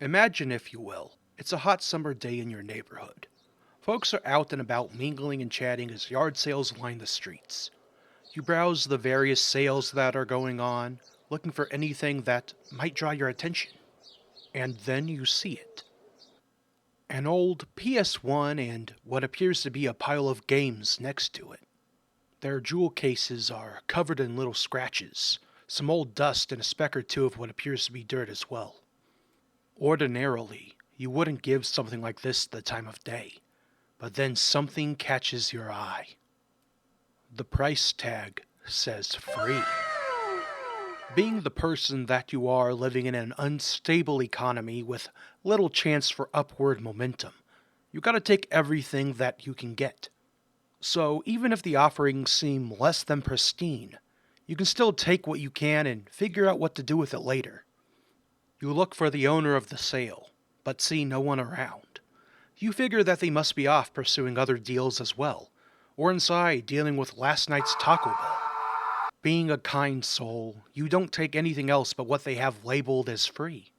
Imagine, if you will, it's a hot summer day in your neighborhood. Folks are out and about mingling and chatting as yard sales line the streets. You browse the various sales that are going on, looking for anything that might draw your attention. And then you see it. An old PS1 and what appears to be a pile of games next to it. Their jewel cases are covered in little scratches, some old dust and a speck or two of what appears to be dirt as well. Ordinarily, you wouldn't give something like this the time of day, but then something catches your eye. The price tag says free. Being the person that you are living in an unstable economy with little chance for upward momentum, you gotta take everything that you can get. So even if the offerings seem less than pristine, you can still take what you can and figure out what to do with it later. You look for the owner of the sale, but see no one around. You figure that they must be off pursuing other deals as well, or inside dealing with last night's Taco Bell. Being a kind soul, you don't take anything else but what they have labeled as free.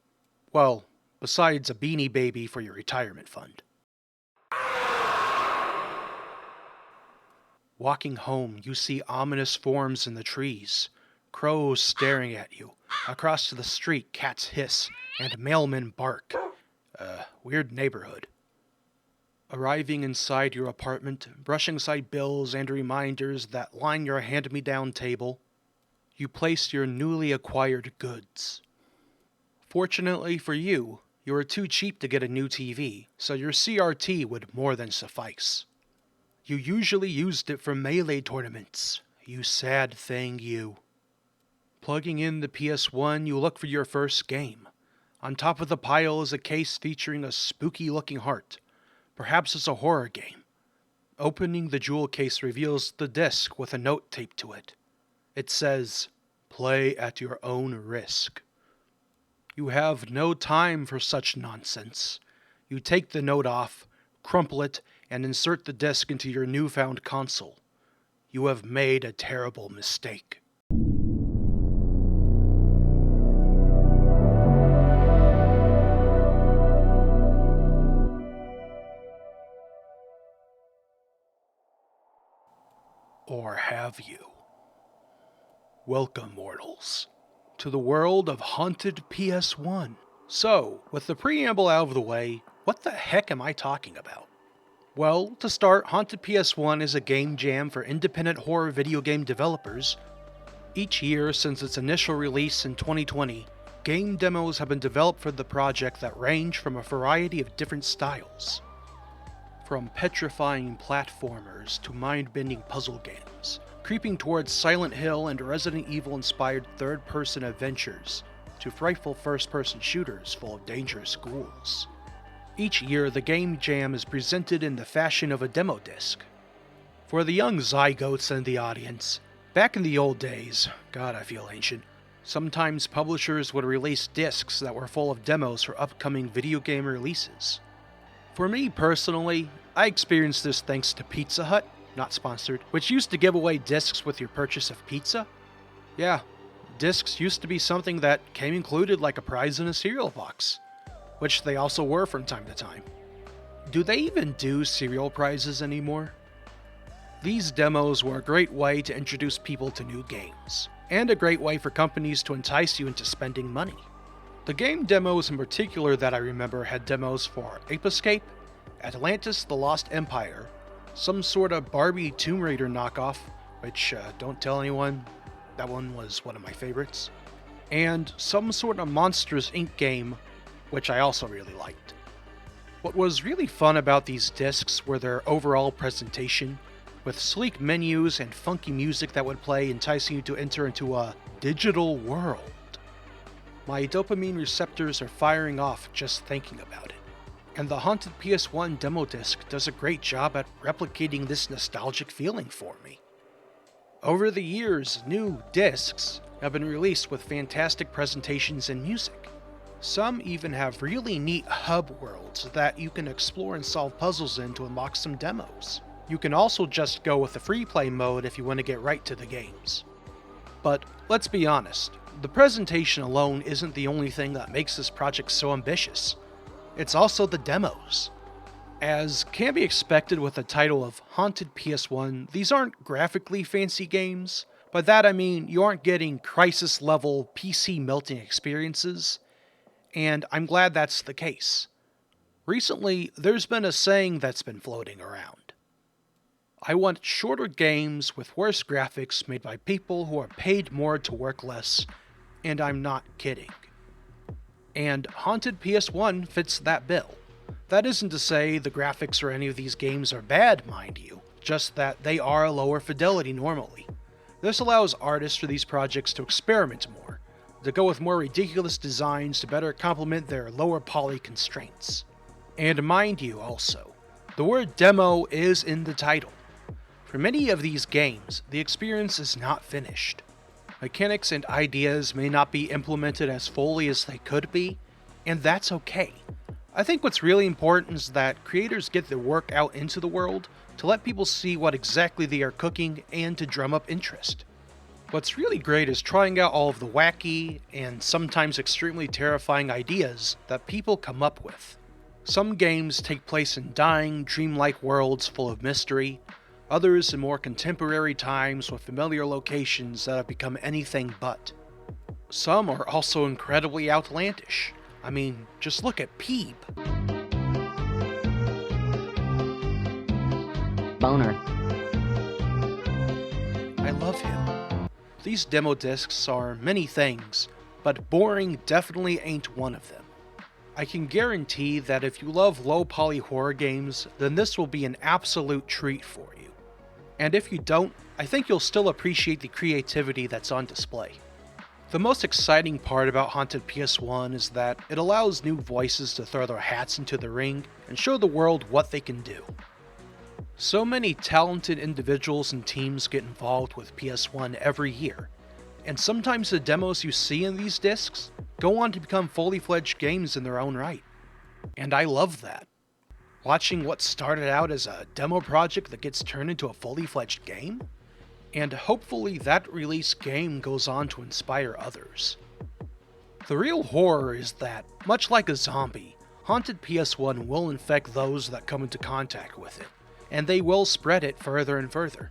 Well, besides a Beanie Baby for your retirement fund. Walking home, you see ominous forms in the trees, crows staring at you. Across the street, cats hiss, and mailmen bark. Weird neighborhood. Arriving inside your apartment, brushing aside bills and reminders that line your hand-me-down table, you place your newly acquired goods. Fortunately for you, you are too cheap to get a new TV, so your CRT would more than suffice. You usually used it for Melee tournaments. You sad thing, you. Plugging in the PS1, you look for your first game. On top of the pile is a case featuring a spooky-looking heart. Perhaps it's a horror game. Opening the jewel case reveals the disc with a note taped to it. It says, "Play at your own risk." You have no time for such nonsense. You take the note off, crumple it, and insert the disc into your newfound console. You have made a terrible mistake. Or have you? Welcome, mortals, to the world of Haunted PS1. So, with the preamble out of the way, what the heck am I talking about? Well, to start, Haunted PS1 is a game jam for independent horror video game developers. Each year since its initial release in 2020, game demos have been developed for the project that range from a variety of different styles. From petrifying platformers to mind-bending puzzle games, creeping towards Silent Hill and Resident Evil-inspired third-person adventures, to frightful first-person shooters full of dangerous ghouls. Each year, the Game Jam is presented in the fashion of a demo disc. For the young zygotes in the audience, back in the old days, God, I feel ancient, sometimes publishers would release discs that were full of demos for upcoming video game releases. For me personally, I experienced this thanks to Pizza Hut, not sponsored, which used to give away discs with your purchase of pizza. Yeah, discs used to be something that came included like a prize in a cereal box, which they also were from time to time. Do they even do cereal prizes anymore? These demos were a great way to introduce people to new games, and a great way for companies to entice you into spending money. The game demos in particular that I remember had demos for Ape Escape, Atlantis the Lost Empire, some sort of Barbie Tomb Raider knockoff, which, don't tell anyone, that one was one of my favorites, and some sort of Monsters Inc. game, which I also really liked. What was really fun about these discs were their overall presentation, with sleek menus and funky music that would play, enticing you to enter into a digital world. My dopamine receptors are firing off just thinking about it, and the Haunted PS1 demo disc does a great job at replicating this nostalgic feeling for me. Over the years, new discs have been released with fantastic presentations and music. Some even have really neat hub worlds that you can explore and solve puzzles in to unlock some demos. You can also just go with the free play mode if you want to get right to the games. But let's be honest, the presentation alone isn't the only thing that makes this project so ambitious. It's also the demos. As can be expected with the title of Haunted PS1, these aren't graphically fancy games. By that I mean you aren't getting Crisis-level PC melting experiences, and I'm glad that's the case. Recently, there's been a saying that's been floating around. I want shorter games with worse graphics made by people who are paid more to work less, and I'm not kidding. And Haunted PS1 fits that bill. That isn't to say the graphics or any of these games are bad, mind you, just that they are lower fidelity normally. This allows artists for these projects to experiment more, to go with more ridiculous designs to better complement their lower poly constraints. And mind you also, the word demo is in the title. For many of these games, the experience is not finished. Mechanics and ideas may not be implemented as fully as they could be, and that's okay. I think what's really important is that creators get their work out into the world to let people see what exactly they are cooking and to drum up interest. What's really great is trying out all of the wacky and sometimes extremely terrifying ideas that people come up with. Some games take place in dying, dreamlike worlds full of mystery, others in more contemporary times with familiar locations that have become anything but. Some are also incredibly outlandish. I mean, just look at Peeb. Boner. I love him. These demo discs are many things, but boring definitely ain't one of them. I can guarantee that if you love low-poly horror games, then this will be an absolute treat for you. And if you don't, I think you'll still appreciate the creativity that's on display. The most exciting part about Haunted PS1 is that it allows new voices to throw their hats into the ring and show the world what they can do. So many talented individuals and teams get involved with PS1 every year, and sometimes the demos you see in these discs go on to become fully fledged games in their own right. And I love that. Watching what started out as a demo project that gets turned into a fully fledged game? And hopefully that released game goes on to inspire others. The real horror is that, much like a zombie, Haunted PS1 will infect those that come into contact with it, and they will spread it further and further,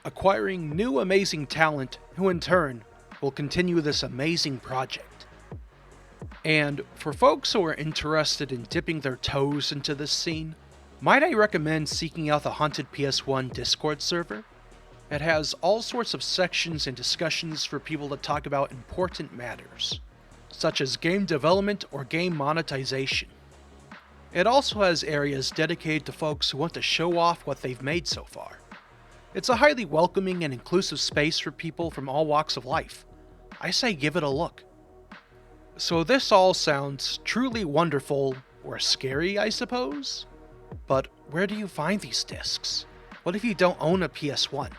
acquiring new amazing talent who in turn will continue this amazing project. And for folks who are interested in dipping their toes into this scene, might I recommend seeking out the Haunted PS1 Discord server? It has all sorts of sections and discussions for people to talk about important matters, such as game development or game monetization. It also has areas dedicated to folks who want to show off what they've made so far. It's a highly welcoming and inclusive space for people from all walks of life. I say give it a look. So this all sounds truly wonderful, or scary, I suppose? But where do you find these discs? What if you don't own a PS1?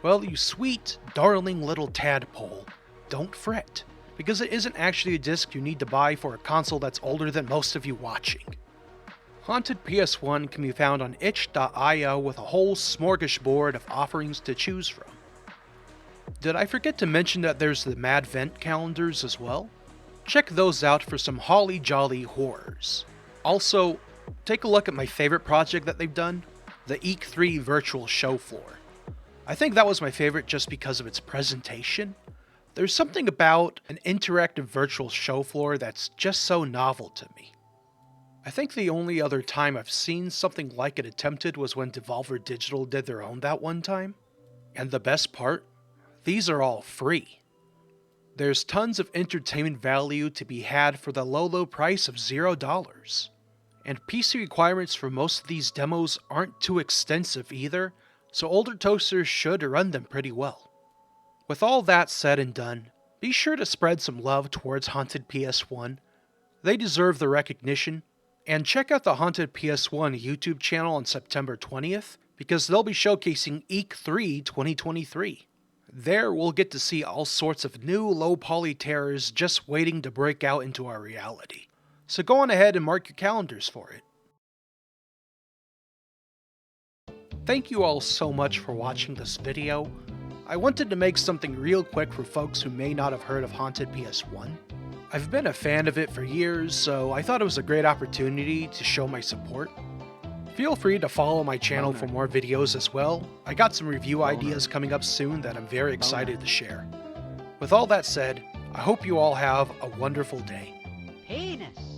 Well, you sweet, darling little tadpole, don't fret, because it isn't actually a disc you need to buy for a console that's older than most of you watching. Haunted PS1 can be found on itch.io with a whole smorgasbord of offerings to choose from. Did I forget to mention that there's the Mad Vent calendars as well? Check those out for some holly jolly horrors. Also, take a look at my favorite project that they've done, the EEK3 Virtual Show Floor. I think that was my favorite just because of its presentation. There's something about an interactive virtual show floor that's just so novel to me. I think the only other time I've seen something like it attempted was when Devolver Digital did their own that one time. And the best part? These are all free. There's tons of entertainment value to be had for the low price of $0. And PC requirements for most of these demos aren't too extensive either, so older toasters should run them pretty well. With all that said and done, be sure to spread some love towards Haunted PS1. They deserve the recognition, and check out the Haunted PS1 YouTube channel on September 20th, because they'll be showcasing EEK3 2023. There we'll get to see all sorts of new low-poly terrors just waiting to break out into our reality. So go on ahead and mark your calendars for it. Thank you all so much for watching this video. I wanted to make something real quick for folks who may not have heard of Haunted PS1. I've been a fan of it for years, so I thought it was a great opportunity to show my support. Feel free to follow my channel for more videos as well. I got some review ideas coming up soon that I'm very excited to share. With all that said, I hope you all have a wonderful day. Penis.